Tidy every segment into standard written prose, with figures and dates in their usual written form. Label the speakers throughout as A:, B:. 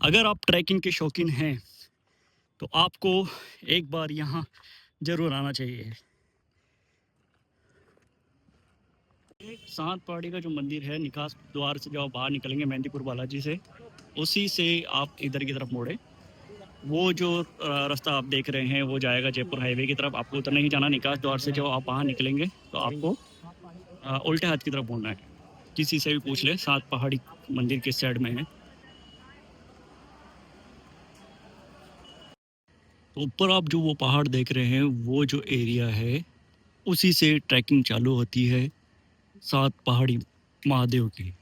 A: अगर आप ट्रैकिंग के शौकीन हैं तो आपको एक बार यहाँ ज़रूर आना चाहिए। सात पहाड़ी का जो मंदिर है, निकास द्वार से जब आप बाहर निकलेंगे मेहंदीपुर बालाजी से, उसी से आप इधर की तरफ मोड़े। वो जो रास्ता आप देख रहे हैं वो जाएगा जयपुर हाईवे की तरफ। आपको उधर नहीं जाना, निकास द्वार से जब आप बाहर निकलेंगे तो आपको उल्टे हाथ की तरफ मुड़ना है। किसी से भी पूछ ले सात पहाड़ी मंदिर किस साइड में है। तो ऊपर आप जो वो पहाड़ देख रहे हैं, वो जो एरिया है उसी से ट्रैकिंग चालू होती है सात पहाड़ी महादेव की।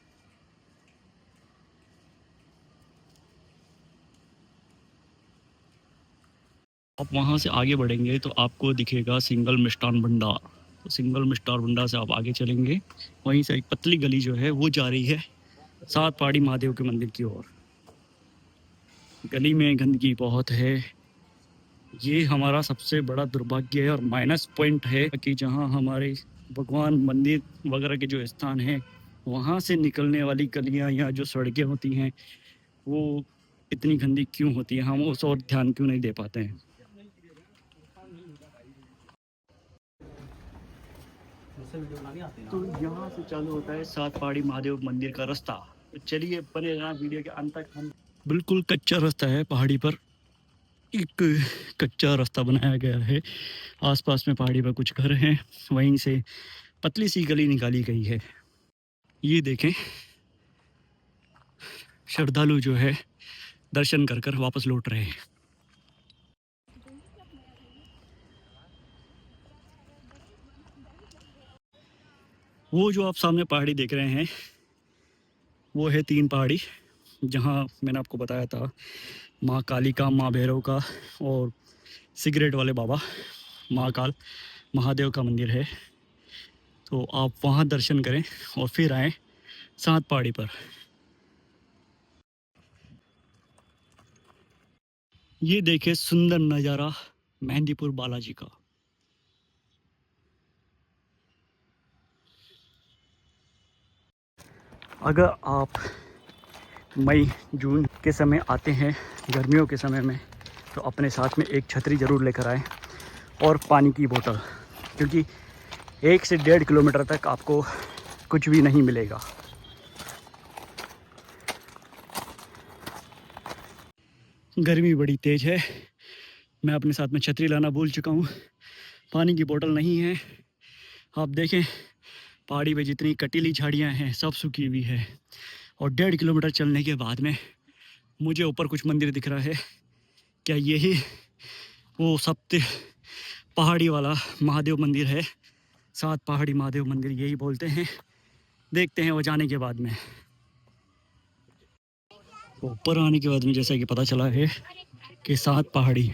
A: आप वहाँ से आगे बढ़ेंगे तो आपको दिखेगा सिंगल मिष्ठान भंडार। तो सिंगल मिष्ठान भंडार से आप आगे चलेंगे, वहीं से एक पतली गली जो है वो जा रही है सात पहाड़ी महादेव के मंदिर की ओर। गली में गंदगी बहुत है। ये हमारा सबसे बड़ा दुर्भाग्य है और माइनस पॉइंट है कि जहाँ हमारे भगवान मंदिर वगैरह के जो स्थान हैं, वहाँ से निकलने वाली गलियाँ या जो सड़कें होती हैं वो इतनी गंदी क्यों होती है, हम उस और ध्यान क्यों नहीं दे पाते हैं। तो यहाँ से चालू होता है सात पहाड़ी महादेव मंदिर का रास्ता। तो चलिए बने रहना वीडियो के अंत तक। हम बिल्कुल कच्चा रास्ता है, पहाड़ी पर एक कच्चा रास्ता बनाया गया है। आसपास में पहाड़ी पर कुछ घर हैं, वहीं से पतली सी गली निकाली गई है। ये देखें, श्रद्धालु जो है दर्शन कर कर वापस लौट रहे हैं। वो जो आप सामने पहाड़ी देख रहे हैं वो है तीन पहाड़ी, जहाँ मैंने आपको बताया था माँ काली का, माँ भैरव का और सिगरेट वाले बाबा महाकाल महादेव का मंदिर है। तो आप वहाँ दर्शन करें और फिर आएँ सात पहाड़ी पर। ये देखें सुंदर नज़ारा मेहंदीपुर बालाजी का। अगर आप मई जून के समय आते हैं, गर्मियों के समय में, तो अपने साथ में एक छतरी ज़रूर लेकर आएँ और पानी की बोतल, क्योंकि 1 से 1.5 किलोमीटर तक आपको कुछ भी नहीं मिलेगा। गर्मी बड़ी तेज़ है, मैं अपने साथ में छतरी लाना भूल चुका हूँ, पानी की बोतल नहीं है। आप देखें पहाड़ी पे जितनी कटीली झाड़ियाँ हैं सब सूखी हुई है और 1.5 किलोमीटर चलने के बाद में मुझे ऊपर कुछ मंदिर दिख रहा है। क्या यही वो सप्त पहाड़ी वाला महादेव मंदिर है? सात पहाड़ी महादेव मंदिर यही बोलते हैं। देखते हैं वो जाने के बाद में। ऊपर आने के बाद में जैसा कि पता चला है कि सात पहाड़ी,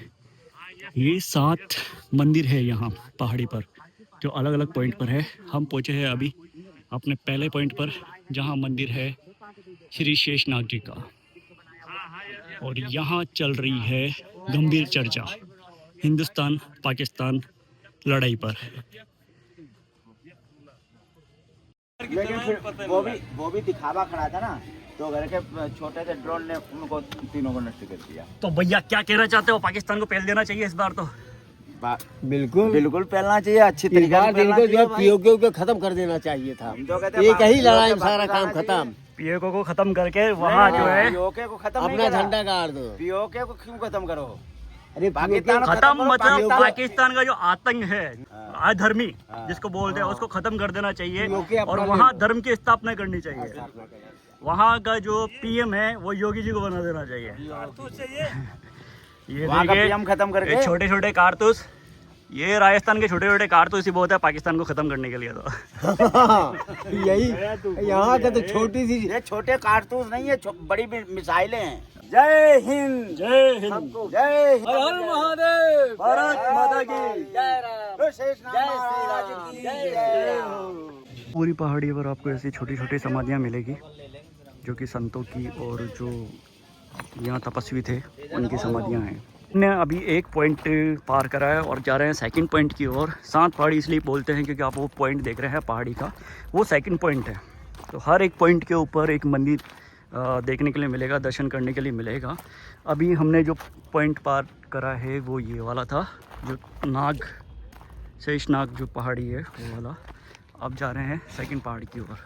A: ये 7 मंदिर है यहाँ पहाड़ी पर, जो अलग अलग पॉइंट पर है। हम पहुँचे हैं अभी अपने पहले पॉइंट पर, जहाँ मंदिर है श्री शेषनाग जी का, और यहाँ चल रही है गंभीर चर्चा हिंदुस्तान पाकिस्तान लड़ाई पर।
B: लेकिन फिर वो भी दिखावा खड़ा था ना, तो घर के छोटे से ड्रोन ने उनको तीनों को नष्ट कर दिया।
A: तो भैया क्या कहना चाहते हो, पाकिस्तान को पहल देना चाहिए इस बार? तो
B: बिल्कुल बिल्कुल पहलना चाहिए, अच्छी तरीके से जो पीओके को खत्म कर देना चाहिए था। एक ही लड़ाई में सारा काम खत्म।
A: पीओके को खत्म करके वहाँ जो है
B: पीओके को खत्म
C: अपना झंडा गाड़ दो।
B: पीओके को क्यों खत्म करो?
C: अरे
B: पाकिस्तान
A: खत्म मतलब पाकिस्तान का जो आतंक है, अधर्मी जिसको बोलते हैं, उसको खत्म कर देना चाहिए और वहाँ धर्म की स्थापना करनी चाहिए। वहाँ का जो पीएम है वो योगी जी को बना देना चाहिए। ये
B: पीएम खत्म करके
A: छोटे छोटे कारतूस, ये राजस्थान के छोटे छोटे कारतूस ही बहुत है पाकिस्तान को खत्म करने के लिए। तो
C: यही यहाँ का तो छोटी सी,
B: ये छोटे कारतूस नहीं है, बड़ी मिसाइलें हैं। जय हिंद,
A: जय हिंद,
B: जय हिंद,
C: हर हर महादेव,
A: भारत माता की
C: जय
B: जय।
A: पूरी पहाड़ी पर आपको ऐसी छोटी छोटी समाधियाँ मिलेगी, जो कि संतों की और जो यहाँ तपस्वी थे उनकी समाधियाँ हैं। ने अभी एक पॉइंट पार करा है और जा रहे हैं सेकंड पॉइंट की ओर। सात पहाड़ी इसलिए बोलते हैं क्योंकि आप वो पॉइंट देख रहे हैं पहाड़ी का, वो सेकंड पॉइंट है। तो हर एक पॉइंट के ऊपर एक मंदिर देखने के लिए मिलेगा, दर्शन करने के लिए मिलेगा। अभी हमने जो पॉइंट पार करा है वो ये वाला था, जो शेषनाग जो पहाड़ी है वो वाला। अब जा रहे हैं सेकंड पहाड़ी की ओर।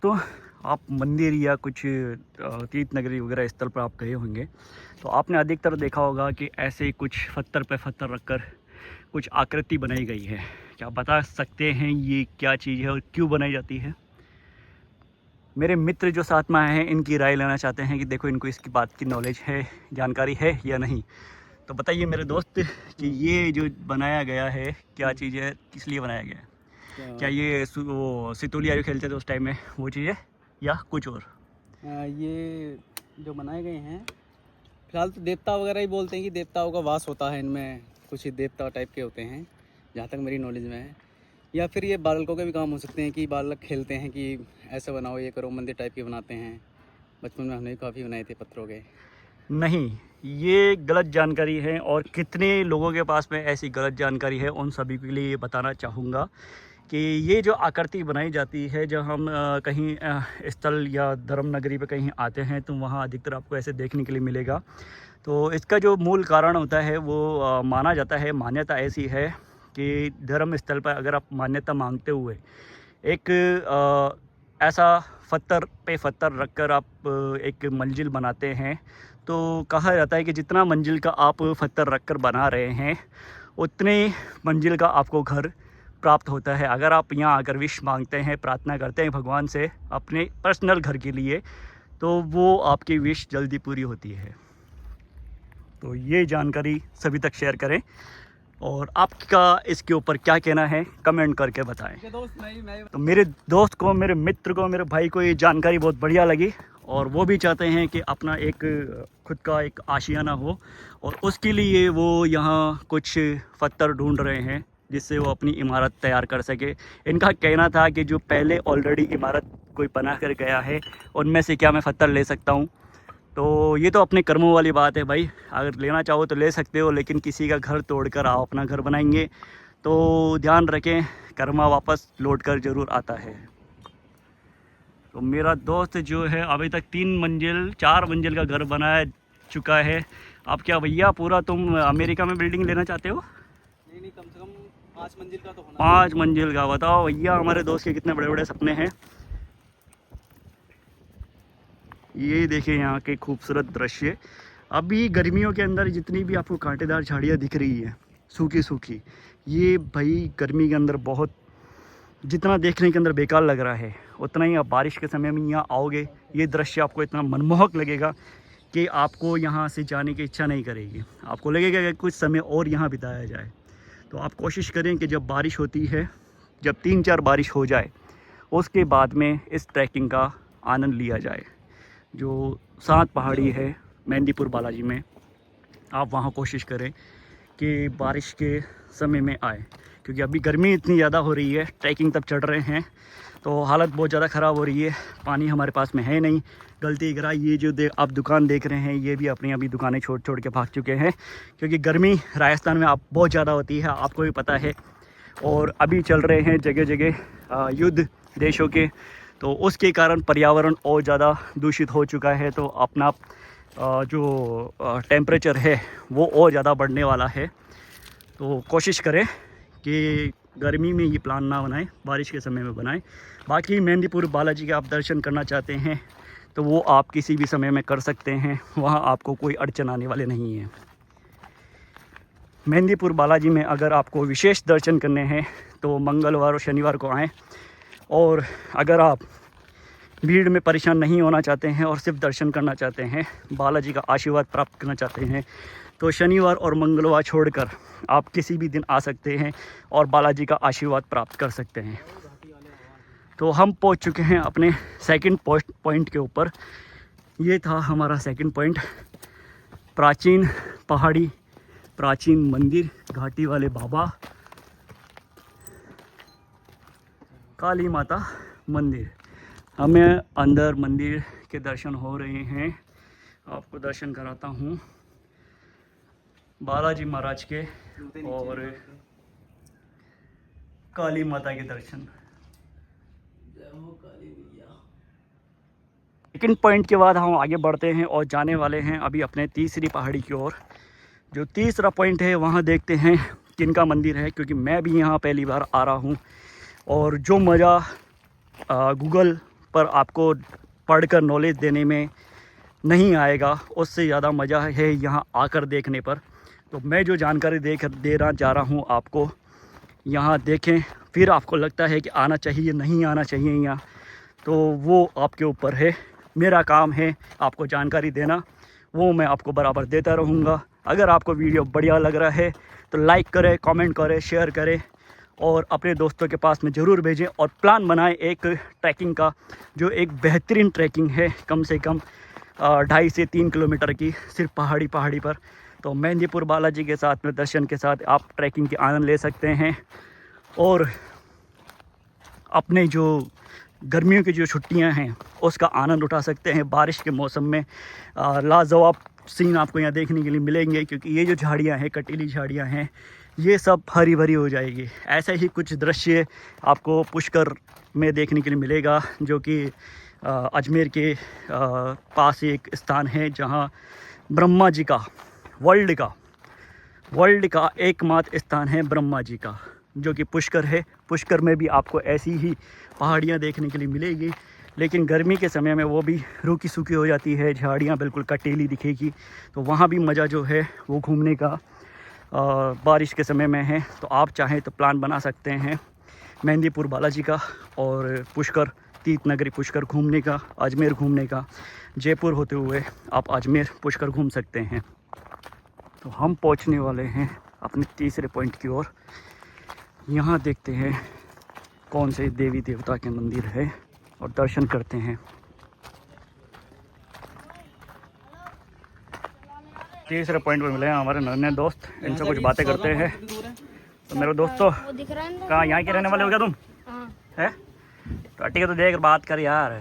A: तो आप मंदिर या कुछ तीर्थ नगरी वगैरह स्थल पर आप गए होंगे तो आपने अधिकतर देखा होगा कि ऐसे कुछ पत्थर पे पत्थर रखकर कुछ आकृति बनाई गई है। क्या बता सकते हैं ये क्या चीज़ है और क्यों बनाई जाती है? मेरे मित्र जो साथ में आए हैं इनकी राय लेना चाहते हैं कि देखो इनको इसकी बात की नॉलेज है, जानकारी है या नहीं। तो बताइए मेरे दोस्त कि ये जो बनाया गया है क्या चीज़ है, किस लिए बनाया गया है? क्या ये वो सितोलिया जो खेलते थे उस टाइम में वो चीज़ है या कुछ और?
D: ये जो बनाए गए हैं फिलहाल तो देवता वगैरह ही बोलते हैं कि देवताओं का वास होता है इनमें, कुछ ही देवता टाइप के होते हैं जहाँ तक मेरी नॉलेज में है। या फिर ये बालकों के भी काम हो सकते हैं कि बालक खेलते हैं कि ऐसे बनाओ ये करो, मंदिर टाइप के बनाते हैं। बचपन में हमने काफ़ी बनाए थे पत्थरों के।
A: नहीं, ये गलत जानकारी है और कितने लोगों के पास में ऐसी गलत जानकारी है उन सभी के लिए ये बताना चाहूँगा कि ये जो आकृति बनाई जाती है जब हम कहीं स्थल या धर्म नगरी पे कहीं आते हैं तो वहाँ अधिकतर आपको ऐसे देखने के लिए मिलेगा। तो इसका जो मूल कारण होता है वो माना जाता है, मान्यता ऐसी है कि धर्म स्थल पर अगर आप मान्यता मांगते हुए एक ऐसा पत्थर पे पत्थर रखकर आप एक मंजिल बनाते हैं तो कहा जाता है कि जितना मंजिल का आप पत्थर रखकर बना रहे हैं उतने मंजिल का आपको घर प्राप्त होता है। अगर आप यहाँ आकर विश मांगते हैं, प्रार्थना करते हैं भगवान से अपने पर्सनल घर के लिए तो वो आपकी विश जल्दी पूरी होती है। तो ये जानकारी सभी तक शेयर करें और आपका इसके ऊपर क्या कहना है कमेंट करके बताएं। तो मेरे दोस्त को, मेरे मित्र को, मेरे भाई को ये जानकारी बहुत बढ़िया लगी और वो भी चाहते हैं कि अपना एक खुद का एक आशियाना हो और उसके लिए वो यहाँ कुछ पत्थर ढूंढ रहे हैं जिससे वो अपनी इमारत तैयार कर सके। इनका कहना था कि जो पहले ऑलरेडी इमारत कोई बना कर गया है उनमें से क्या मैं पत्थर ले सकता हूँ। तो ये तो अपने कर्मों वाली बात है भाई, अगर लेना चाहो तो ले सकते हो, लेकिन किसी का घर तोड़कर आप अपना घर बनाएंगे तो ध्यान रखें कर्मा वापस लौट कर ज़रूर आता है। तो मेरा दोस्त जो है अभी तक 4 मंजिल का घर बना चुका है। अब क्या भैया पूरा तुम अमेरिका में बिल्डिंग लेना चाहते हो?
D: नहीं, कम से कम 5 मंजिल का तो होना।
A: 5 मंजिल का? बताओ भैया हमारे दोस्त के कितने बड़े बड़े सपने हैं। ये देखिए यहाँ के खूबसूरत दृश्य। अभी गर्मियों के अंदर जितनी भी आपको कांटेदार झाड़ियाँ दिख रही है सूखी सूखी, ये भाई गर्मी के अंदर बहुत जितना देखने के अंदर बेकार लग रहा है उतना ही आप बारिश के समय में यहाँ आओगे ये दृश्य आपको इतना मनमोहक लगेगा कि आपको यहाँ से जाने की इच्छा नहीं करेगी। आपको लगेगा कि कुछ समय और यहाँ बिताया जाए। तो आप कोशिश करें कि जब बारिश होती है, जब 3-4 बारिश हो जाए उसके बाद में इस ट्रैकिंग का आनंद लिया जाए। जो 7 पहाड़ी है मेहंदीपुर बालाजी में, आप वहाँ कोशिश करें कि बारिश के समय में आए क्योंकि अभी गर्मी इतनी ज़्यादा हो रही है, ट्रैकिंग तब चढ़ रहे हैं तो हालत बहुत ज़्यादा ख़राब हो रही है। पानी हमारे पास में है नहीं। गलती करा ये जो आप दुकान देख रहे हैं ये भी अपनी अभी दुकानें छोड़ के भाग चुके हैं क्योंकि गर्मी राजस्थान में आप बहुत ज़्यादा होती है, आपको भी पता है। और अभी चल रहे हैं जगह जगह युद्ध देशों के, तो उसके कारण पर्यावरण और ज़्यादा दूषित हो चुका है। तो अपना जो टेम्परेचर है वो और ज़्यादा बढ़ने वाला है। तो कोशिश करें कि गर्मी में ये प्लान ना बनाएं, बारिश के समय में बनाएं। बाकी मेहंदीपुर बालाजी के आप दर्शन करना चाहते हैं तो वो आप किसी भी समय में कर सकते हैं, वहाँ आपको कोई अड़चन आने वाले नहीं है। मेहंदीपुर बालाजी में अगर आपको विशेष दर्शन करने हैं तो मंगलवार और शनिवार को आएँ। और अगर आप भीड़ में परेशान नहीं होना चाहते हैं और सिर्फ दर्शन करना चाहते हैं, बालाजी का आशीर्वाद प्राप्त करना चाहते हैं तो शनिवार और मंगलवार छोड़कर आप किसी भी दिन आ सकते हैं और बालाजी का आशीर्वाद प्राप्त कर सकते हैं। तो हम पहुंच चुके हैं अपने सेकंड पॉइंट के ऊपर। ये था हमारा सेकंड पॉइंट, प्राचीन पहाड़ी, प्राचीन मंदिर, घाटी वाले बाबा, काली माता मंदिर। हमें अंदर मंदिर के दर्शन हो रहे हैं, आपको दर्शन कराता हूँ बालाजी महाराज के और काली माता के दर्शन। सेकंड पॉइंट के बाद हम आगे बढ़ते हैं और जाने वाले हैं अभी अपने तीसरी पहाड़ी की ओर। जो तीसरा पॉइंट है वहाँ देखते हैं किनका मंदिर है, क्योंकि मैं भी यहाँ पहली बार आ रहा हूँ। और जो मज़ा गूगल पर आपको पढ़कर नॉलेज देने में नहीं आएगा, उससे ज़्यादा मज़ा है यहाँ आकर देखने पर। तो मैं जो जानकारी देना चाह रहा हूँ आपको, यहाँ देखें, फिर आपको लगता है कि आना चाहिए नहीं आना चाहिए यहाँ, तो वो आपके ऊपर है। मेरा काम है आपको जानकारी देना, वो मैं आपको बराबर देता रहूँगा। अगर आपको वीडियो बढ़िया लग रहा है तो लाइक करें, कमेंट करें, शेयर करें और अपने दोस्तों के पास में ज़रूर भेजें। और प्लान बनाएं एक ट्रैकिंग का, जो एक बेहतरीन ट्रैकिंग है, कम से कम 2.5 से 3 किलोमीटर की, सिर्फ पहाड़ी पर। तो मेहंदीपुर बालाजी के साथ में दर्शन के साथ आप ट्रैकिंग के आनंद ले सकते हैं। और अपने जो गर्मियों की जो छुट्टियां हैं उसका आनंद उठा सकते हैं। बारिश के मौसम में लाजवाब सीन आपको यहाँ देखने के लिए मिलेंगे, क्योंकि ये जो झाड़ियाँ हैं, कटीली झाड़ियाँ हैं, ये सब हरी भरी हो जाएगी। ऐसा ही कुछ दृश्य आपको पुष्कर में देखने के लिए मिलेगा, जो कि अजमेर के पास एक स्थान है जहाँ ब्रह्मा जी का वर्ल्ड का एकमात्र स्थान है ब्रह्मा जी का, जो कि पुष्कर है। पुष्कर में भी आपको ऐसी ही पहाड़ियाँ देखने के लिए मिलेगी, लेकिन गर्मी के समय में वो भी रूखी सूखी हो जाती है, झाड़ियाँ बिल्कुल कटीली दिखेगी। तो वहाँ भी मज़ा जो है वो घूमने का बारिश के समय में है। तो आप चाहें तो प्लान बना सकते हैं मेहंदीपुर बालाजी का और पुष्कर, तीर्थ नगरी पुष्कर घूमने का, अजमेर घूमने का। जयपुर होते हुए आप अजमेर पुष्कर घूम सकते हैं। तो हम पहुंचने वाले हैं अपने तीसरे पॉइंट की ओर। यहाँ देखते हैं कौन से देवी देवता के मंदिर है और दर्शन करते हैं। तीसरे पॉइंट पर मिले हैं हमारे नन्हे दोस्त, इनसे कुछ बातें करते हैं। तो मेरे दोस्तों, कहाँ यहाँ के रहने वाले हो क्या तुम? है तो ठीक है, तो देख बात कर यार।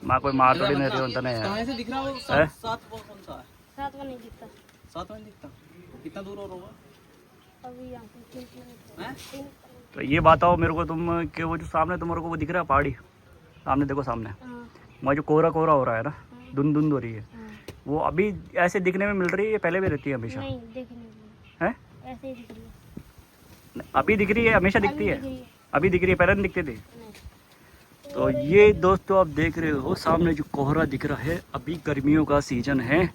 A: माँ कोई मार थोड़ी नहीं रही नहीं यार।
D: कहाँ से दिख रहा है वो?
A: है?
D: सात वो कौन सा है?
E: सात में नहीं दिखता।
D: सात में नहीं दिखता, कितना दूर और होगा?
E: अभी यहाँ पे 3 किलोमीटर।
D: हैं?
A: तो ये बताओ मेरे को तुम कि वो जो सामने तुम्हारे को वो दिख रहा है पहाड़ी, सामने देखो सामने,
E: हाँ,
A: वहाँ जो कोहरा हो रहा है ना, धुंध हो रही है,
E: हाँ।
A: वो अभी ऐसे दिखने में मिल रही है, पहले भी रहती है हमेशा?
E: नहीं देखने को
A: है?
E: ऐसे ही दिख रही है।
A: अभी दिख रही है, हमेशा दिखती है?
E: दिख रही है।
A: अभी दिख रही है, पहले नहीं दिखती थी?
E: नहीं।
A: तो ये दोस्तों आप देख रहे हो सामने जो कोहरा दिख रहा है, अभी गर्मियों का सीजन है।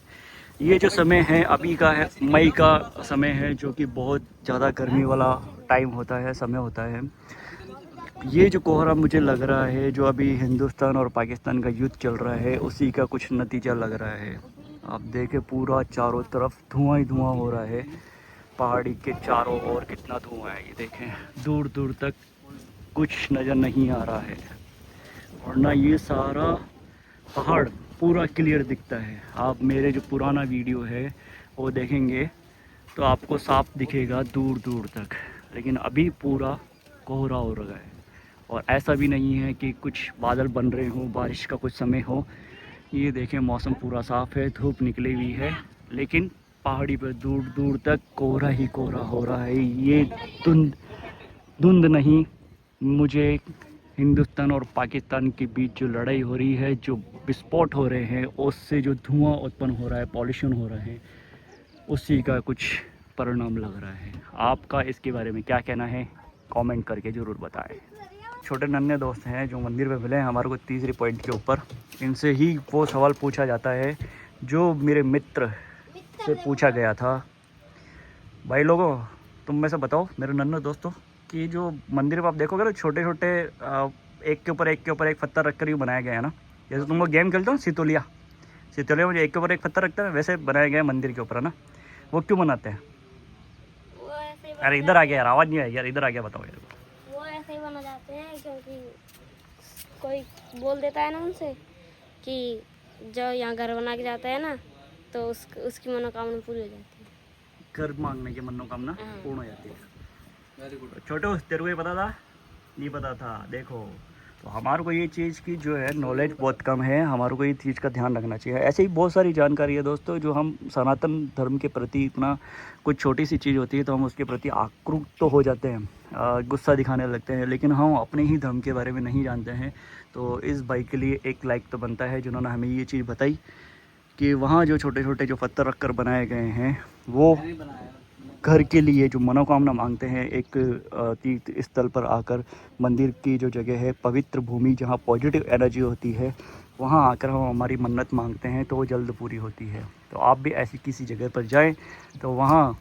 A: ये जो समय है अभी का है, मई का समय है, जो कि बहुत ज़्यादा गर्मी वाला टाइम होता है, समय होता है। ये जो कोहरा मुझे लग रहा है, जो अभी हिंदुस्तान और पाकिस्तान का युद्ध चल रहा है, उसी का कुछ नतीजा लग रहा है। आप देखें पूरा चारों तरफ धुआं ही धुआं हो रहा है, पहाड़ी के चारों ओर कितना धुआं है। ये देखें, दूर दूर तक कुछ नज़र नहीं आ रहा है, वरना ये सारा पहाड़ पूरा क्लियर दिखता है। आप मेरे जो पुराना वीडियो है वो देखेंगे तो आपको साफ दिखेगा दूर दूर तक, लेकिन अभी पूरा कोहरा हो रहा है। और ऐसा भी नहीं है कि कुछ बादल बन रहे हों, बारिश का कुछ समय हो। ये देखें मौसम पूरा साफ़ है, धूप निकली हुई है, लेकिन पहाड़ी पर दूर दूर तक कोहरा ही कोहरा हो रहा है। ये धुंध नहीं, मुझे हिंदुस्तान और पाकिस्तान के बीच जो लड़ाई हो रही है, जो विस्फोट हो रहे हैं, उससे जो धुआं उत्पन्न हो रहा है, पॉल्यूशन हो रहा है, उसी का कुछ परिणाम लग रहा है। आपका इसके बारे में क्या कहना है, कमेंट करके ज़रूर बताएं। छोटे नन्हे दोस्त हैं जो मंदिर में मिले हैं हमारे को तीसरे पॉइंट के ऊपर, इनसे ही वो सवाल पूछा जाता है जो मेरे मित्र से पूछा गया था। भाई लोगों, तुम में से बताओ मेरे नन्हे दोस्तों कि जो मंदिर में आप देखोगे ना, छोटे छोटे एक के ऊपर एक पत्थर रख कर ही बनाया गया है ना। जैसे तुम लोग गेम खेलते हो सितोलिया में जो एक के ऊपर एक पत्थर रखते हैं, वैसे बनाया गया है मंदिर के ऊपर, है ना। वो क्यों बनाते हैं?
E: वो ऐसे ही
A: अरे इधर आ गया यार, आवाज़ नहीं आई यार, इधर आ गया, बताओ यार।
E: वो ऐसे ही बना जाते हैं क्योंकि कोई बोल देता है ना उनसे कि जो यहाँ घर बना के जाता है ना, तो उसकी मनोकामना पूरी हो जाती है।
A: घर मांगने की मनोकामना
E: हाँ।
A: पूर्ण हो जाती है।
D: Very good.
A: छोटू, तेरे को ये पता था? नहीं पता था, देखो। तो तो हमारे को ये चीज़ की जो है नॉलेज बहुत कम है, हमारे को ये चीज़ का ध्यान रखना चाहिए। ऐसे ही बहुत सारी जानकारी है दोस्तों, जो हम सनातन धर्म के प्रति इतना कुछ छोटी सी चीज़ होती है तो हम उसके प्रति आक्रुत तो हो जाते हैं, गुस्सा दिखाने लगते हैं, लेकिन हम अपने ही धर्म के बारे में नहीं जानते हैं। तो इस भाई के लिए एक लाइक तो बनता है जिन्होंने हमें ये चीज़ बताई कि वहाँ जो छोटे छोटे जो पत्थर रख कर बनाए गए हैं वो घर के लिए जो मनोकामना मांगते हैं, एक तीर्थ स्थल पर आकर मंदिर की जो जगह है, पवित्र भूमि जहाँ पॉजिटिव एनर्जी होती है, वहाँ आकर हम हमारी मन्नत मांगते हैं तो वो जल्द पूरी होती है। तो आप भी ऐसी किसी जगह पर जाएं तो वहाँ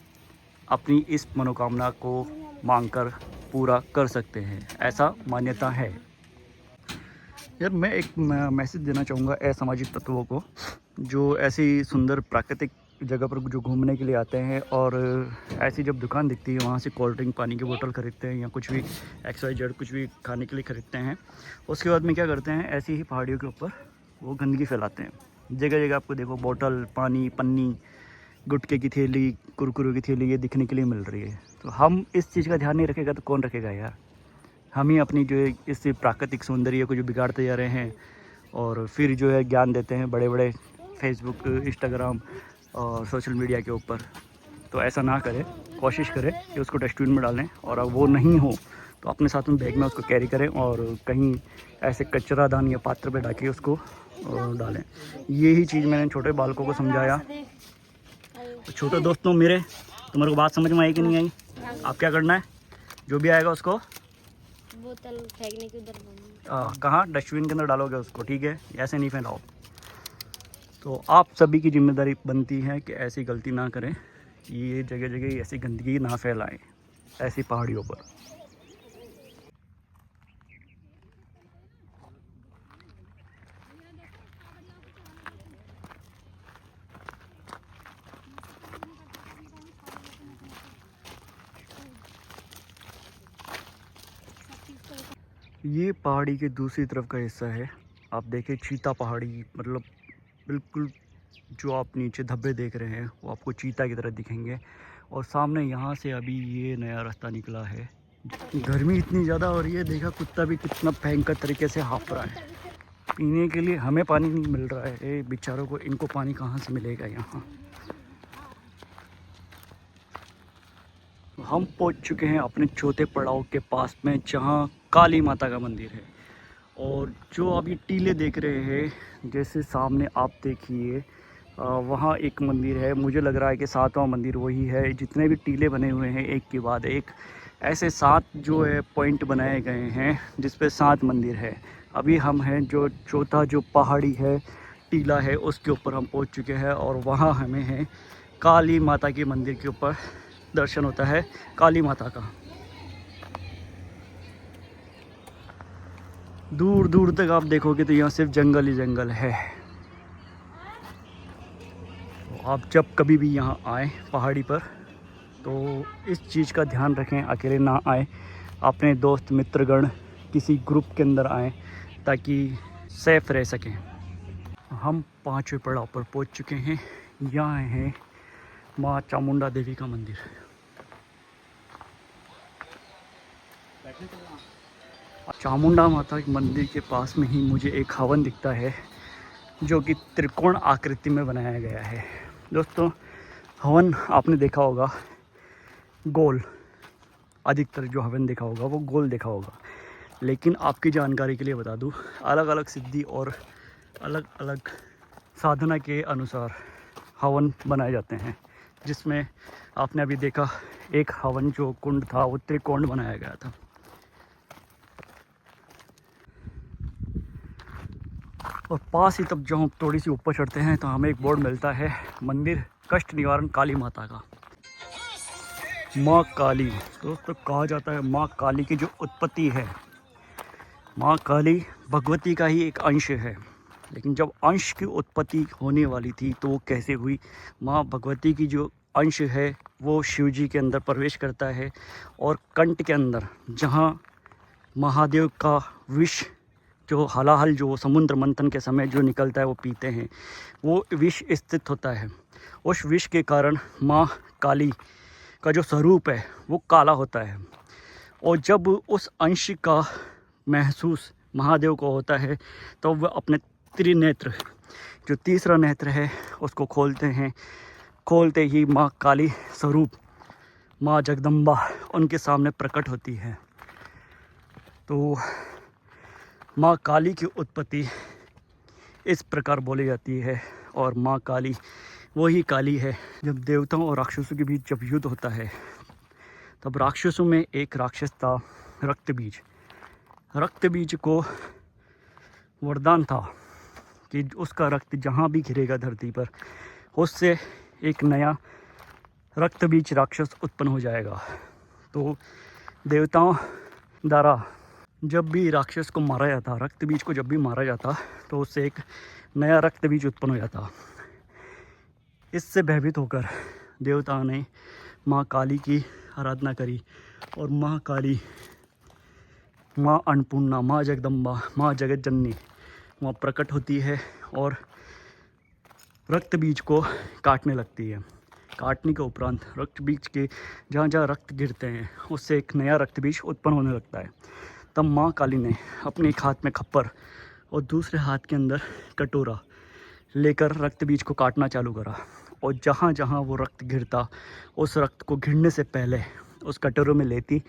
A: अपनी इस मनोकामना को मांगकर पूरा कर सकते हैं, ऐसा मान्यता है। यार मैं एक मैसेज देना चाहूँगा असामाजिक तत्वों को, जो ऐसी सुंदर प्राकृतिक जगह पर जो घूमने के लिए आते हैं और ऐसी जब दुकान दिखती है वहाँ से कोल्ड ड्रिंक, पानी की बोतल खरीदते हैं या कुछ भी XYZ कुछ भी खाने के लिए खरीदते हैं। उसके बाद में क्या करते हैं, ऐसी ही पहाड़ियों के ऊपर वो गंदगी फैलाते हैं। जगह जगह आपको देखो बोतल, पानी, पन्नी, गुटखे की थैली, कुरकुरे की थैली ये दिखने के लिए मिल रही है। तो हम इस चीज़ का ध्यान नहीं रखेगा तो कौन रखेगा यार। हम ही अपनी जो इस प्राकृतिक सौंदर्य को जो बिगाड़ते जा रहे हैं और फिर जो है ज्ञान देते हैं बड़े बड़े फेसबुक, इंस्टाग्राम और सोशल मीडिया के ऊपर। तो ऐसा ना करें, कोशिश करें कि उसको डस्टबिन में डालें, और अब वो नहीं हो तो अपने साथ में बैग में उसको कैरी करें और कहीं ऐसे कचरा दान या पात्र पे डाके उसको डालें। यही चीज़ मैंने छोटे बालकों को समझाया। तो छोटे दोस्तों मेरे, तुम्हारे को बात समझ में आई कि नहीं आई? आप क्या करना है, जो भी आएगा उसको
E: बोतल फेंकने की उधर
A: कहाँ डस्टबिन के अंदर डालोगे उसको, ठीक है? ऐसे नहीं फैलाओ। तो आप सभी की जिम्मेदारी बनती है कि ऐसी गलती ना करें, ये जगह जगह ऐसी गंदगी ना फैलाएं ऐसी पहाड़ियों पर। ये पहाड़ी के दूसरी तरफ का हिस्सा है। आप देखें चीता पहाड़ी, मतलब बिल्कुल जो आप नीचे धब्बे देख रहे हैं वो आपको चीता की तरह दिखेंगे। और सामने यहाँ से अभी ये नया रास्ता निकला है। गर्मी इतनी ज़्यादा हो रही है, देखा कुत्ता भी कितना भयंकर तरीके से हाँफ रहा है। पीने के लिए हमें पानी नहीं मिल रहा है, बेचारों को, इनको पानी कहाँ से मिलेगा यहाँ। हम पहुँच चुके हैं अपने चौथे पड़ाव के पास में, जहाँ काली माता का मंदिर है। और जो आप ये टीले देख रहे हैं, जैसे सामने आप देखिए वहाँ एक मंदिर है। मुझे लग रहा है कि 7वां मंदिर वही है। जितने भी टीले बने हुए हैं एक के बाद एक, ऐसे 7 जो है पॉइंट बनाए गए हैं जिस पे 7 मंदिर है। अभी हम हैं जो चौथा जो पहाड़ी है, टीला है, उसके ऊपर हम पहुँच चुके हैं। और वहाँ हमें है काली माता के मंदिर के ऊपर दर्शन होता है काली माता का। दूर दूर तक आप देखोगे तो यहाँ सिर्फ जंगल ही जंगल है। तो आप जब कभी भी यहाँ आए पहाड़ी पर तो इस चीज़ का ध्यान रखें, अकेले ना आए, अपने दोस्त मित्रगण किसी ग्रुप के अंदर आएँ ताकि सेफ रह सकें। हम 5वें पड़ाव पर पहुँच चुके हैं। यहाँ है माँ चामुंडा देवी का मंदिर। चामुंडा माता के मंदिर के पास में ही मुझे एक हवन दिखता है जो कि त्रिकोण आकृति में बनाया गया है। दोस्तों हवन आपने देखा होगा गोल, अधिकतर जो हवन देखा होगा वो गोल देखा होगा। लेकिन आपकी जानकारी के लिए बता दूं, अलग अलग सिद्धि और अलग अलग साधना के अनुसार हवन बनाए जाते हैं, जिसमें आपने अभी देखा एक हवन जो कुंड था वो त्रिकोण बनाया गया था। और पास ही तब जब हम थोड़ी सी ऊपर चढ़ते हैं तो हमें एक बोर्ड मिलता है मंदिर कष्ट निवारण काली माता का। माँ काली दोस्तों कहा जाता है माँ काली की जो उत्पत्ति है, माँ काली भगवती का ही एक अंश है। लेकिन जब अंश की उत्पत्ति होने वाली थी तो वो कैसे हुई? माँ भगवती की जो अंश है वो शिव जी के अंदर प्रवेश करता है और कंठ के अंदर जहाँ महादेव का विष जो हलाहल जो समुद्र मंथन के समय जो निकलता है वो पीते हैं, वो विष स्थित होता है। उस विष के कारण माँ काली का जो स्वरूप है वो काला होता है। और जब उस अंश का महसूस महादेव को होता है तो वह अपने त्रिनेत्र जो तीसरा नेत्र है उसको खोलते हैं। खोलते ही माँ काली स्वरूप माँ जगदम्बा उनके सामने प्रकट होती है। तो माँ काली की उत्पत्ति इस प्रकार बोली जाती है। और माँ काली वही काली है। जब देवताओं और राक्षसों के बीच जब युद्ध होता है तब राक्षसों में एक राक्षस था रक्तबीज। रक्तबीज को वरदान था कि उसका रक्त जहाँ भी गिरेगा धरती पर उससे एक नया रक्तबीज राक्षस उत्पन्न हो जाएगा। तो देवताओं द्वारा जब भी राक्षस को मारा जाता, रक्तबीज को जब भी मारा जाता तो उससे एक नया रक्तबीज उत्पन्न हो जाता। इससे भयभीत होकर देवताओं ने माँ काली की आराधना करी और माँ काली, माँ अन्नपूर्णा, माँ जगदम्बा, माँ जगत जननी वहाँ प्रकट होती है और रक्त बीज को काटने लगती है। काटने के उपरांत रक्त बीज के जहाँ जहाँ रक्त गिरते हैं उससे एक नया रक्त बीज उत्पन्न होने लगता है। तब माँ काली ने अपने एक हाथ में खप्पर और दूसरे हाथ के अंदर कटोरा लेकर रक्त बीज को काटना चालू करा। और जहाँ जहाँ वो रक्त गिरता उस रक्त को गिरने से पहले उस कटोरे में लेती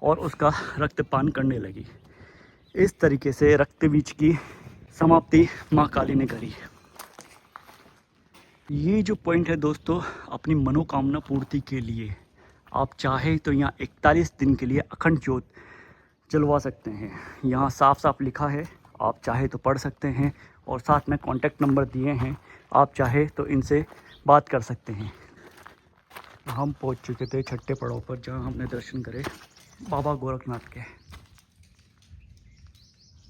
A: और उसका रक्तपान करने लगी। इस तरीके से रक्त बीज की समाप्ति माँ काली ने करी। ये जो पॉइंट है दोस्तों, अपनी मनोकामना पूर्ति के लिए आप चाहे तो यहाँ 41 दिन के लिए अखंड ज्योत जलवा सकते हैं। यहाँ साफ साफ लिखा है, आप चाहे तो पढ़ सकते हैं और साथ में कॉन्टैक्ट नंबर दिए हैं, आप चाहे तो इनसे बात कर सकते हैं। हम पहुँच चुके थे छठे पड़ाव पर जहाँ हमने दर्शन करे बाबा गोरखनाथ के,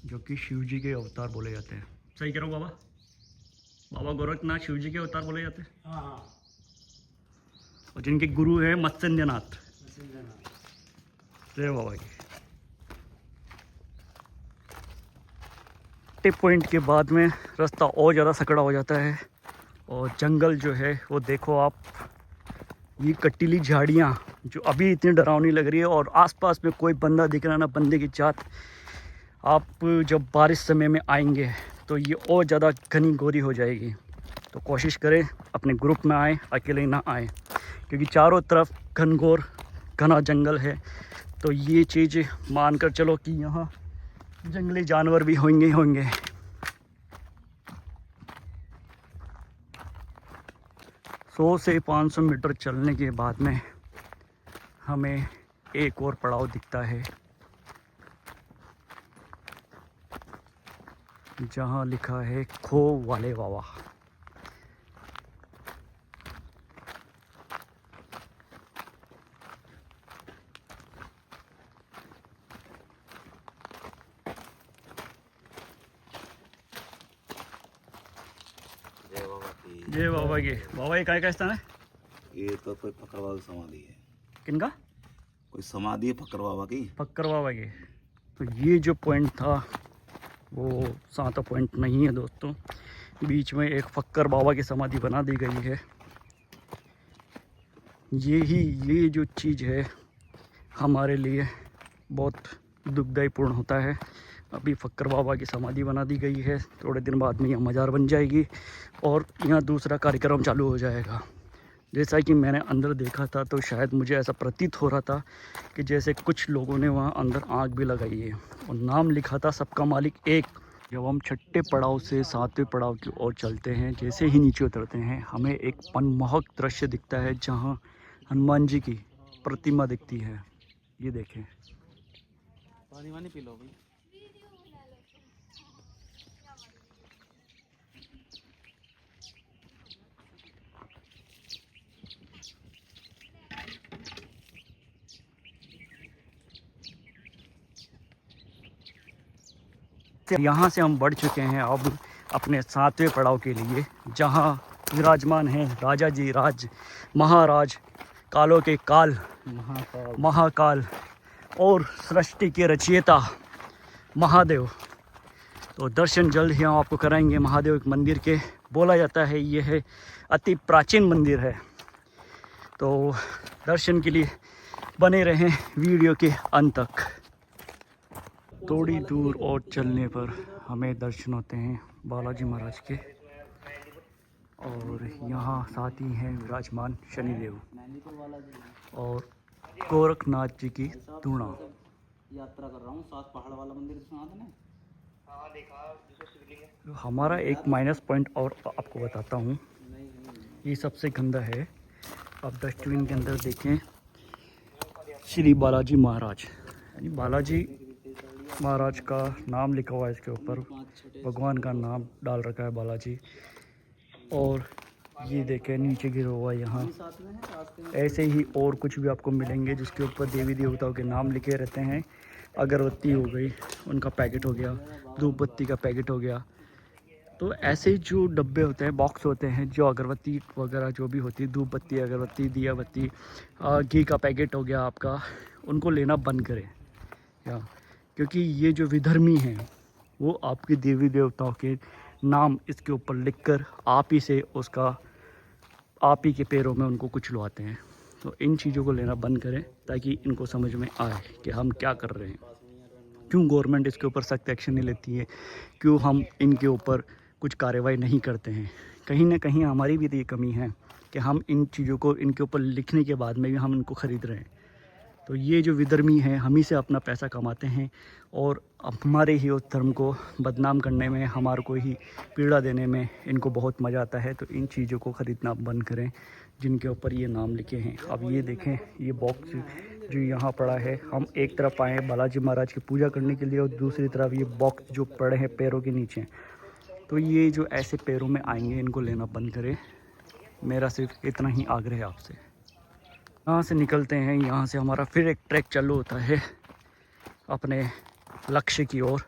A: जो कि शिव जी के अवतार बोले जाते हैं। सही कह रहा हूँ बाबा? बाबा गोरखनाथ शिव जी के अवतार बोले जाते हैं।
B: हाँ,
A: और जिनके गुरु हैं मत्स्येंद्रनाथ। जय बाबा की। टिप पॉइंट के बाद में रास्ता और ज़्यादा सकड़ा हो जाता है और जंगल जो है वो देखो आप, ये कटीली झाड़ियाँ जो अभी इतनी डरावनी लग रही है और आसपास में कोई बंदा दिख रहा ना बंदे की जात। आप जब बारिश समय में आएंगे तो ये और ज़्यादा घनी गोरी हो जाएगी। तो कोशिश करें अपने ग्रुप में आएँ, अकेले ना आएँ, क्योंकि चारों तरफ घनघोर घना जंगल है। तो ये चीज़ मान कर चलो कि यहाँ जंगली जानवर भी होंगे ही होंगे। सौ से 500 मीटर चलने के बाद में हमें एक और पड़ाव दिखता है जहाँ लिखा है खो वाले बाबा। जय बाबा की। बाबा ये काय स्थान है?
F: ये तो कोई फक्कर बाबा की समाधि है।
A: किनका?
F: कोई समाधि है फक्कर बाबा की।
A: फक्कर बाबा की। तो ये जो पॉइंट था वो 7 पॉइंट नहीं है दोस्तों, बीच में एक फक्कर बाबा की समाधि बना दी गई है। ये जो चीज़ है हमारे लिए बहुत दुखदायीपूर्ण होता है। अभी फक्कर बाबा की समाधि बना दी गई है, थोड़े दिन बाद में यह मज़ार बन जाएगी और यहाँ दूसरा कार्यक्रम चालू हो जाएगा। जैसा कि मैंने अंदर देखा था तो शायद मुझे ऐसा प्रतीत हो रहा था कि जैसे कुछ लोगों ने वहाँ अंदर आग भी लगाई है और नाम लिखा था सबका मालिक एक। जब हम छठे पड़ाव से 7वें पड़ाव की ओर चलते हैं, जैसे ही नीचे उतरते हैं हमें एक मनमोहक दृश्य दिखता है जहाँ हनुमान जी की प्रतिमा दिखती है। ये देखें।
D: पानी वानी पी लो भाई।
A: यहाँ से हम बढ़ चुके हैं अब अपने 7वें पड़ाव के लिए, जहाँ विराजमान हैं राजा जी राज महाराज कालों के काल महाकाल और सृष्टि के रचयिता महादेव। तो दर्शन जल्द ही हम आपको कराएंगे महादेव के मंदिर के। बोला जाता है ये है अति प्राचीन मंदिर है। तो दर्शन के लिए बने रहें वीडियो के अंत तक। थोड़ी दूर और चलने पर हमें दर्शन होते हैं बालाजी महाराज के, और यहाँ साथ ही हैं विराजमान शनिदेव और गोरखनाथ जी की धूणा।
D: यात्रा कर रहा हूँ, 7 पहाड़ वाला मंदिर सुना था ना।
A: हमारा एक माइनस पॉइंट और आपको बताता हूँ, ये सबसे गंदा है। आप डस्टबिन के अंदर देखें श्री बालाजी महाराज, यानी बालाजी महाराज का नाम लिखा हुआ है इसके ऊपर, भगवान का नाम डाल रखा है बालाजी। और ये देखें नीचे गिरा हुआ यहाँ ऐसे ही और कुछ भी आपको मिलेंगे जिसके ऊपर देवी देवताओं के नाम लिखे रहते हैं। अगरबत्ती हो गई, उनका पैकेट हो गया, धूप बत्ती का पैकेट हो गया। तो ऐसे जो डब्बे होते हैं, बॉक्स होते हैं, जो अगरबत्ती वगैरह जो भी होती है, धूप बत्ती, अगरबत्ती, दिया बत्ती, घी का पैकेट हो गया आपका, उनको लेना बंद करें क्योंकि ये जो विधर्मी हैं वो आपकी देवी देवताओं के नाम इसके ऊपर लिखकर आप ही से उसका, आप ही के पैरों में उनको कुचलवाते हैं। तो इन चीज़ों को लेना बंद करें ताकि इनको समझ में आए कि हम क्या कर रहे हैं, क्यों गवर्नमेंट इसके ऊपर सख्त एक्शन नहीं लेती है, क्यों हम इनके ऊपर कुछ कार्रवाई नहीं करते हैं। कहीं ना कहीं हमारी भी तो ये कमी है कि हम इन चीज़ों को इनके ऊपर लिखने के बाद में भी हम इनको ख़रीद रहे हैं। तो ये जो विधर्मी हैं हम ही से अपना पैसा कमाते हैं और हमारे ही उस धर्म को बदनाम करने में, हमारे को ही पीड़ा देने में इनको बहुत मज़ा आता है। तो इन चीज़ों को ख़रीदना बंद करें जिनके ऊपर ये नाम लिखे हैं। अब ये देखें, ये बॉक्स जो यहाँ पड़ा है, हम एक तरफ आए हैं बालाजी महाराज की पूजा करने के लिए और दूसरी तरफ ये बॉक्स जो पड़े हैं पैरों के नीचे, तो ये जो ऐसे पैरों में आएंगे इनको लेना बंद करें। मेरा सिर्फ इतना ही आग्रह है आपसे। यहाँ से निकलते हैं, यहाँ से हमारा फिर एक ट्रैक चालू होता है अपने लक्ष्य की ओर,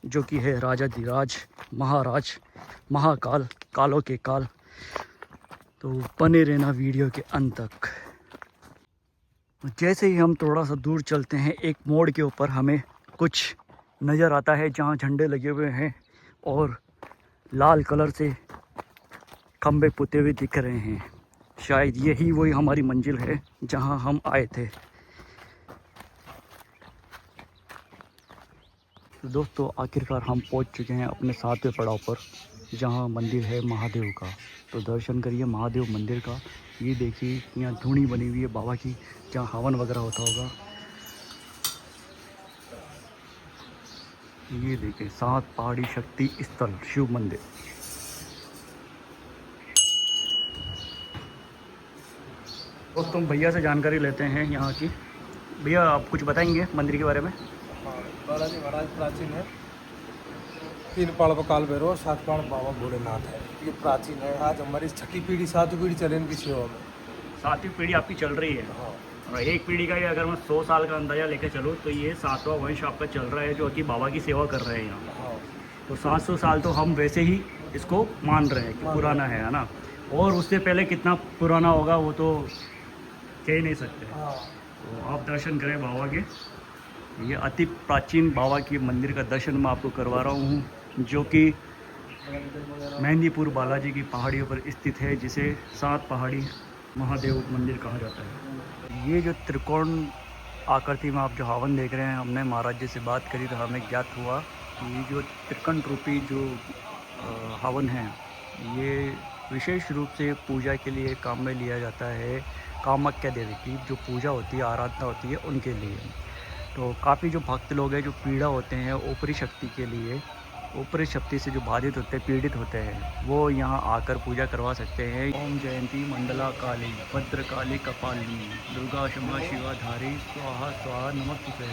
A: जो कि है राजाधिराज महाराज महाकाल, कालों के काल। तो बने रहना वीडियो के अंत तक। जैसे ही हम थोड़ा सा दूर चलते हैं, एक मोड़ के ऊपर हमें कुछ नज़र आता है जहाँ झंडे लगे हुए हैं और लाल कलर से खंबे पुते हुए दिख रहे हैं। शायद यही वही हमारी मंजिल है जहां हम आए थे। तो दोस्तों आखिरकार हम पहुंच चुके हैं अपने 7वें पड़ाव पर, जहां मंदिर है महादेव का। तो दर्शन करिए महादेव मंदिर का। ये देखिए यहाँ धूनी बनी हुई है बाबा की, जहाँ हवन वगैरह होता होगा। ये देखिए 7 पहाड़ी शक्ति स्थल शिव मंदिर। दोस्तों भैया से जानकारी लेते हैं यहाँ की। भैया आप कुछ बताएंगे मंदिर के बारे में?
C: बालाजी महाराज प्राचीन है, 3 पहाड़ काल भैरव और 7 पहाड़ बाबा भोलेनाथ है। ये प्राचीन है। आज हमारी 6ठी पीढ़ी 7वीं पीढ़ी चले इनकी सेवा में।
A: 7वीं पीढ़ी आपकी चल रही है। और एक पीढ़ी का ही अगर मैं 100 साल का अंदाजा लेकर चलूँ तो ये 7वां वंश आपका चल रहा है जो कि बाबा की सेवा कर रहे हैं यहाँ। तो 700 साल तो हम वैसे ही इसको मान रहे हैं कि पुराना है ना। और उससे पहले कितना पुराना होगा वो तो कह ही नहीं सकते। तो आप दर्शन करें बाबा के। ये अति प्राचीन बाबा की मंदिर का दर्शन मैं आपको करवा रहा हूँ, जो कि मेहंदीपुर बालाजी की पहाड़ियों पर स्थित है, जिसे 7 पहाड़ी महादेव मंदिर कहा जाता है। ये जो त्रिकोण आकृति में आप जो हवन देख रहे हैं, हमने महाराज जी से बात करी तो हमें ज्ञात हुआ कि ये जो त्रिकंठ रूपी जो हवन है, ये विशेष रूप से पूजा के लिए काम में लिया जाता है। कामाख्या देवी की जो पूजा होती है, आराधना होती है, उनके लिए। तो काफ़ी जो भक्त लोग हैं जो पीड़ा होते हैं ऊपरी शक्ति के लिए, ऊपरी शक्ति से जो बाधित होते हैं, पीड़ित होते हैं, वो यहाँ आकर पूजा करवा सकते हैं। ओम जयंती मंडला काली भद्रकाली कपालिनी दुर्गा क्षमा शिवा धारी स्वाहा स्वाहा नमस्ते।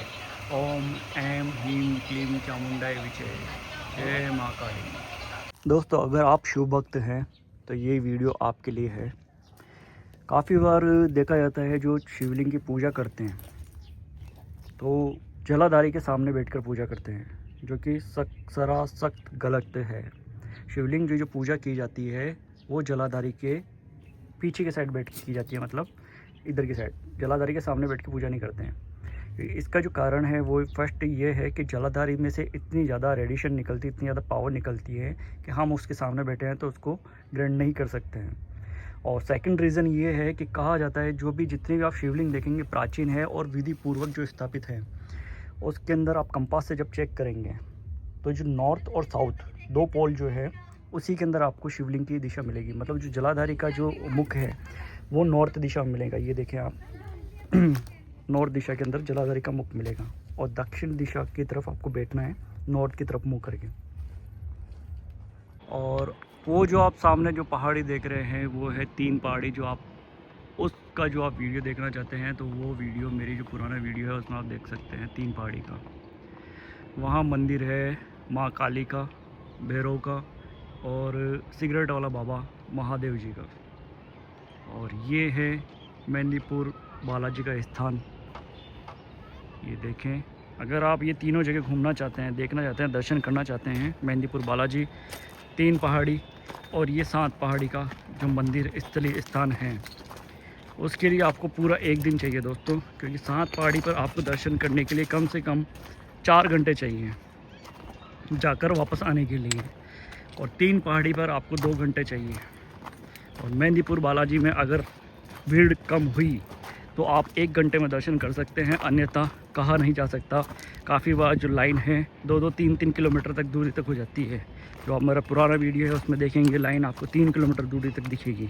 A: ओम ऐं ह्रीं क्लीं चामुंडाय विचे। जय माँ काली। दोस्तों अगर आप शिव भक्त हैं तो ये वीडियो आपके लिए है। काफ़ी बार देखा जाता है जो शिवलिंग की पूजा करते हैं तो जलाधारी के सामने बैठकर पूजा करते हैं, जो कि सख्त गलत है। शिवलिंग जो पूजा की जाती है वो जलाधारी के पीछे के साइड बैठ के की जाती है, मतलब इधर की साइड। जलाधारी के सामने बैठ के पूजा नहीं करते हैं। इसका जो कारण है वो फर्स्ट ये है कि जलाधारी में से इतनी ज़्यादा रेडिएशन निकलती, इतनी ज़्यादा पावर निकलती है कि हम उसके सामने बैठे हैं तो उसको ग्रहण नहीं कर सकते हैं। और सेकंड रीज़न ये है कि कहा जाता है जो भी जितने भी आप शिवलिंग देखेंगे प्राचीन है और विधि पूर्वक जो स्थापित है, उसके अंदर आप कंपास से जब चेक करेंगे तो जो नॉर्थ और साउथ दो पोल जो है उसी के अंदर आपको शिवलिंग की दिशा मिलेगी। मतलब जो जलाधारी का जो मुख है वो नॉर्थ दिशा में मिलेगा। ये देखें आप नॉर्थ दिशा के अंदर जलाधारी का मुख मिलेगा और दक्षिण दिशा की तरफ आपको बैठना है, नॉर्थ की तरफ मुँह करके। और वो जो आप सामने जो पहाड़ी देख रहे हैं वो है 3 पहाड़ी। जो आप उसका जो आप वीडियो देखना चाहते हैं तो वो वीडियो मेरी जो पुराना वीडियो है उसमें आप देख सकते हैं 3 पहाड़ी का। वहाँ मंदिर है माँ काली का, भैरव का और सिगरेट वाला बाबा महादेव जी का। और ये है मेहंदीपुर बालाजी का स्थान। ये देखें, अगर आप ये तीनों जगह घूमना चाहते हैं, देखना चाहते हैं, दर्शन करना चाहते हैं, मेहंदीपुर बालाजी, 3 पहाड़ी और ये 7 पहाड़ी का जो मंदिर स्थलीय स्थान है, उसके लिए आपको पूरा 1 दिन चाहिए दोस्तों। क्योंकि 7 पहाड़ी पर आपको दर्शन करने के लिए कम से कम 4 घंटे चाहिए जाकर वापस आने के लिए, और 3 पहाड़ी पर आपको 2 घंटे चाहिए। और मेहंदीपुर बालाजी में अगर भीड़ कम हुई तो आप 1 घंटे में दर्शन कर सकते हैं, अन्यथा कहा नहीं जा सकता। काफ़ी बार जो लाइन है 2-2, 3-3 किलोमीटर तक दूरी तक हो जाती है। जो आप मेरा पुराना वीडियो है उसमें देखेंगे लाइन आपको 3 किलोमीटर दूरी तक दिखेगी।